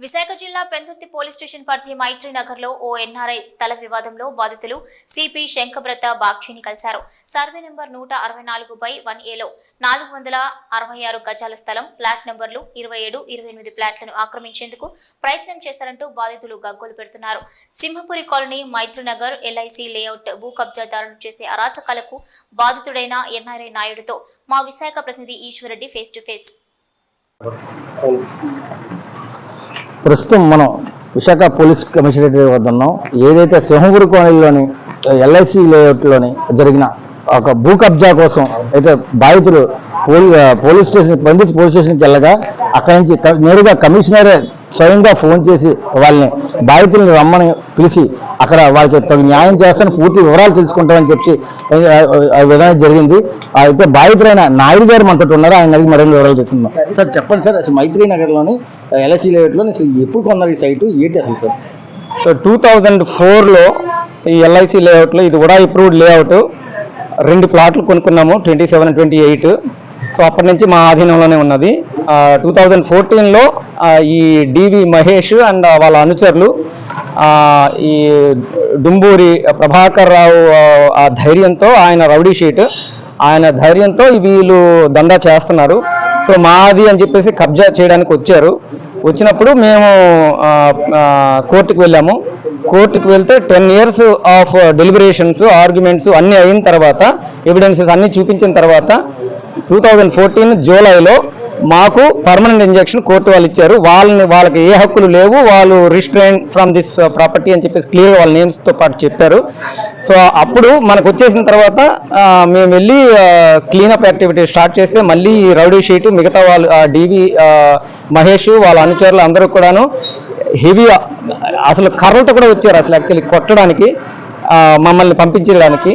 విశాఖ జిల్లా Pendurthi police station పరిధి మైత్రి నగర్ లో ఓ ఎన్ఆర్ఐ స్థల వివాదంలో బాధితులు సిపి శంఖబ్రత బాక్షిని కలిశారు. సర్వే నంబర్ 164/1A లో 466 గజాల స్థలం, ఫ్లాట్ నంబర్లు 27, 28 ఫ్లాట్లను ఆక్రమించేందుకు ప్రయత్నం చేశారంటూ బాధితులు గగ్గోలు పెడుతున్నారు. సింహపురి కాలనీ మైత్రి నగర్ ఎల్ఐసి లేఅవుట్ భూ కబ్జాదారులు చేసే అరాచకాలకు బాధితుడైన ఎన్ఆర్ఐ నాయుడుతో మా విశాఖ ప్రతినిధి ఈశ్వరెడ్డి ఫేస్ టు ఫేస్. ప్రస్తుతం మనం విశాఖ పోలీస్ కమిషనరేట్ వద్ద ఉన్నాం. ఏదైతే సింహపురి కాలనీలోని ఎల్ఐసి లేఅవుట్లోని జరిగిన ఒక భూ కబ్జా కోసం అయితే బాధితులు పోలీస్ స్టేషన్ పెందుర్తి పోలీస్ స్టేషన్కి వెళ్ళగా అక్కడి నుంచి నేరుగా కమిషనరే స్వయంగా ఫోన్ చేసి వాళ్ళని బాధితులను రమ్మని పిలిచి అక్కడ వాళ్ళకి తగు న్యాయం చేస్తాను, పూర్తి వివరాలు తెలుసుకుంటామని చెప్పి విధానం జరిగింది. అయితే బాధితులైన నాయుడు గారు మనతో ఉన్నారు, ఆయన అడిగి మరిన్ని వివరాలు తెలుసుకుందాం. సార్ చెప్పండి సార్, అసలు మైత్రి నగర్లోని ఎల్ఐసి లేఅవుట్లో అసలు ఎప్పుడు కొన్నారు ఈ సైటు, ఏంటి అసలు సార్? సో 2004లో ఈ ఎల్ఐసి లేఅవుట్లో ఇది కూడా అప్రూవ్డ్ లేఅవుట్ 2 ప్లాట్లు కొనుక్కున్నాము, 27 and 28. సో అప్పటి నుంచి మా ఆధీనంలోనే ఉన్నది. 2014లో ఈ డివి మహేష్ అండ్ వాళ్ళ అనుచరులు ఈ డుంబూరి ప్రభాకర్ రావు ఆ ధైర్యంతో, ఆయన రౌడీ షీట్, ఆయన ధైర్యంతో వీళ్ళు దందా చేస్తున్నారు. సో మాది అని చెప్పేసి కబ్జా చేయడానికి వచ్చారు. వచ్చినప్పుడు మేము కోర్టుకు వెళ్ళాము. కోర్టుకు వెళ్తే 10 years ఆఫ్ డెలిబరేషన్స్, ఆర్గ్యుమెంట్స్ అన్నీ అయిన తర్వాత, ఎవిడెన్సెస్ అన్నీ చూపించిన తర్వాత 2014 జూలైలో మాకు పర్మనెంట్ ఇంజెక్షన్ కోర్టు వాళ్ళు ఇచ్చారు. వాళ్ళకి ఏ హక్కులు లేవు, వాళ్ళు రిస్ట్రైన్ ఫ్రమ్ దిస్ ప్రాపర్టీ అని చెప్పేసి క్లియర్గా వాళ్ళ నేమ్స్తో పాటు చెప్పారు. సో అప్పుడు మనకు వచ్చేసిన తర్వాత మేము వెళ్ళి క్లీనప్ యాక్టివిటీ స్టార్ట్ చేస్తే మళ్ళీ రౌడీ షీటు, మిగతా వాళ్ళు డివి మహేష్ వాళ్ళ అనుచరులు అందరూ కూడాను హెవీ అసలు కర్రలతో కూడా వచ్చారు అసలు యాక్చువల్లీ కొట్టడానికి, మమ్మల్ని పంపించడానికి.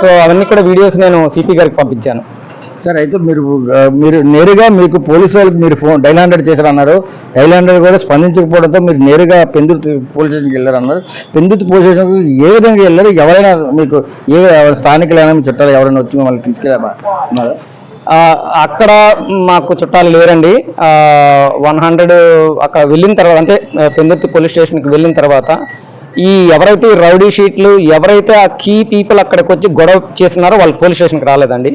సో అవన్నీ కూడా వీడియోస్ నేను సిపి గారికి పంపించాను. సార్ అయితే మీరు నేరుగా మీకు పోలీసు వాళ్ళకి మీరు ఫోన్ డైల్ 100 చేశారన్నారు. డైల్ 100 కూడా స్పందించకపోవడంతో మీరు నేరుగా పెందుర్తి పోలీస్ స్టేషన్కి వెళ్ళారన్నారు. పెందుర్తి పోలీస్ స్టేషన్కి ఏ విధంగా వెళ్ళారు? ఎవరైనా మీకు స్థానికులైనా మీ చుట్టాలు ఎవరైనా వచ్చి మిమ్మల్ని తీసుకెళ్ళారా? అక్కడ మాకు చుట్టాలు లేరండి. 100 అక్కడ వెళ్ళిన తర్వాత, అంటే పెందుర్తి పోలీస్ స్టేషన్కి వెళ్ళిన తర్వాత ఎవరైతే రౌడీ షీట్లు, ఎవరైతే ఆ కీ పీపుల్ అక్కడికి వచ్చి గొడవ చేస్తున్నారో వాళ్ళు పోలీస్ స్టేషన్కి రాలేదండి.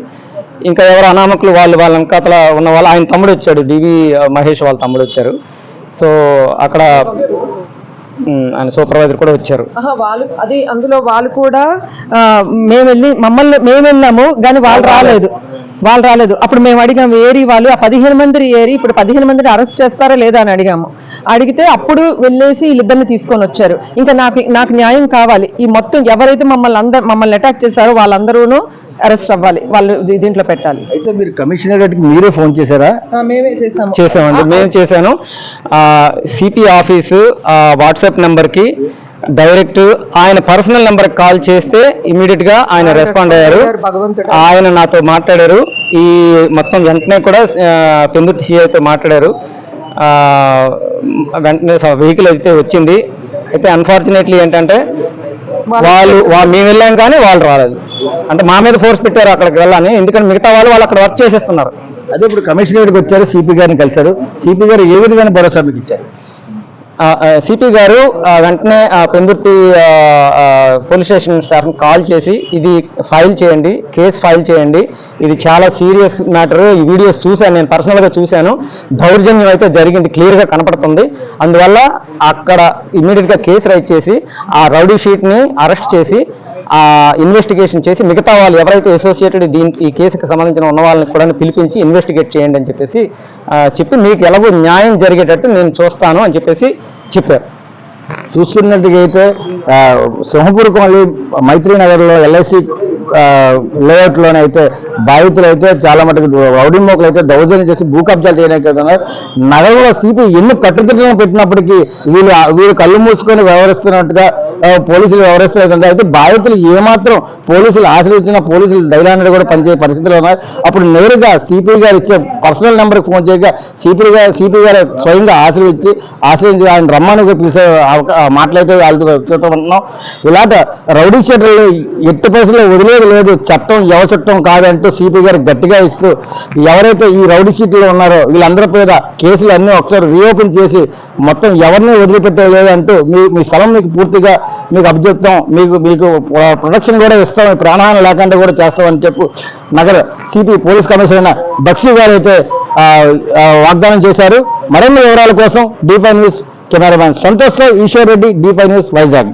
ఇంకా ఎవరు అనామకులు వాళ్ళ వెనకాతల ఉన్న వాళ్ళు, ఆయన తమ్ముడు వచ్చాడు, డివి మహేష్ వాళ్ళ తమ్ముడు వచ్చారు. సో అక్కడ ఆయన సూపర్వైజర్ కూడా వచ్చారు. అందులో వాళ్ళు కూడా మేము వెళ్ళాము కానీ వాళ్ళు రాలేదు. అప్పుడు మేము అడిగాము ఏరి వాళ్ళు, ఆ 15 మంది ఏరి ఇప్పుడు 15 మందిని అరెస్ట్ చేస్తారా లేదా అని అడిగాము. అడిగితే అప్పుడు వెళ్ళేసి వీళ్ళిద్దరిని తీసుకొని వచ్చారు. ఇంకా నాకు న్యాయం కావాలి, ఈ మొత్తం ఎవరైతే మమ్మల్ని అటాక్ చేశారో వాళ్ళందరూ అరెస్ట్ అవ్వాలి, వాళ్ళు దీంట్లో పెట్టాలి. అయితే మీరు కమిషనరేట్కి మీరే ఫోన్ చేశారా? మేమే చేసామండి, మేము చేశాను. సిపి ఆఫీసు వాట్సాప్ నెంబర్కి డైరెక్ట్ ఆయన పర్సనల్ నెంబర్కి కాల్ చేస్తే ఇమీడియట్ గా ఆయన రెస్పాండ్ అయ్యారు. ఆయన నాతో మాట్లాడారు. ఈ మొత్తం వెంటనే కూడా పెందుర్తి సిఐతో మాట్లాడారు. వెంటనే వెహికల్ అయితే వచ్చింది. అయితే అన్ఫార్చునేట్లీ ఏంటంటే మేము వెళ్ళాం కానీ వాళ్ళు రాలేదు. అంటే మా మీద ఫోర్స్ పెట్టారు అక్కడికి వెళ్ళాలని, ఎందుకంటే మిగతా వాళ్ళు అక్కడ వర్క్ చేసేస్తున్నారు. అదే ఇప్పుడు కమిషనరేట్కి వచ్చారు, సిపి గారిని కలిశారు. సిపి గారు ఏ విధమైన భరోసా మీకు ఇచ్చారు? సిపి గారు వెంటనే పెందుర్తి పోలీస్ స్టేషన్ స్టాఫ్ని కాల్ చేసి ఇది ఫైల్ చేయండి, కేసు ఫైల్ చేయండి, ఇది చాలా సీరియస్ మ్యాటర్, ఈ వీడియోస్ చూశాను, నేను పర్సనల్గా చూశాను, దౌర్జన్యం అయితే జరిగింది, క్లియర్గా కనపడుతుంది, అందువల్ల అక్కడ ఇమ్మీడియట్గా కేసు రైట్ చేసి ఆ రౌడీ షీట్ని అరెస్ట్ చేసి ఇన్వెస్టిగేషన్ చేసి మిగతా వాళ్ళు ఎవరైతే అసోసియేటెడ్ ఈ కేసుకి సంబంధించిన ఉన్న వాళ్ళని కూడా పిలిపించి ఇన్వెస్టిగేట్ చేయండి అని చెప్పి మీకు ఎలాగో న్యాయం జరిగేటట్టు నేను చూస్తాను అని చెప్పారు. చూస్తున్నట్టుగా అయితే సింహపురి కాలనీ మైత్రి నగర్లో ఎల్ఐసి లేఅవుట్లోనే అయితే బాధితులు అయితే చాలా మటుకు రౌడీ మోకలు అయితే దౌర్జన్యం చేసి భూ కబ్జాలు చేయడానికి నగరంలో సిపి ఎన్ని కట్టుదిట్టలను పెట్టినప్పటికీ వీళ్ళు కళ్ళు మూసుకొని వ్యవహరిస్తున్నట్టుగా పోలీసులు వ్యవహరిస్తున్నారు. అయితే బాధితులు ఏమాత్రం పోలీసులు ఆశ్రయించిన పోలీసులు డైల్ 100 కూడా పనిచేసే పరిస్థితులు ఉన్నారు. అప్పుడు నేరుగా సిపి గారు ఇచ్చే పర్సనల్ నెంబర్కి ఫోన్ చేయగా సిపి గారు స్వయంగా ఆశ్రయించి ఆయన రమ్మని పిలిచే మాటలైతే వాళ్ళతో ఉంటున్నాం. ఇలాంటి రౌడీ షీటర్లు ఎట్టి పరిస్థితుల్లో వదిలేదు లేదు, చట్టం ఎవరి చట్టం కాదంటూ సిపి గారు గట్టిగా ఇస్తూ ఎవరైతే ఈ రౌడీ షీట్లో ఉన్నారో వీళ్ళందరి మీద కేసులు అన్నీ ఒకసారి రీఓపెన్ చేసి మొత్తం ఎవరిని వదిలిపెట్టలేదు అంటూ మీ స్థలం మీకు పూర్తిగా మీకు అబ్జెక్తాం, మీకు ప్రొటెక్షన్ కూడా ఇస్తాం, ప్రాణహాని లేకుండా కూడా చేస్తామని చెప్పు నగర సిపి పోలీస్ కమిషనర్ బక్షి గారు అయితే వాగ్దానం చేశారు. మరిన్ని వివరాల కోసం D5 న్యూస్ కెమెరామ్యాన్ సంతోష్తో ఈశ్వర్ రెడ్డి, D5 న్యూస్ వైజాగ్.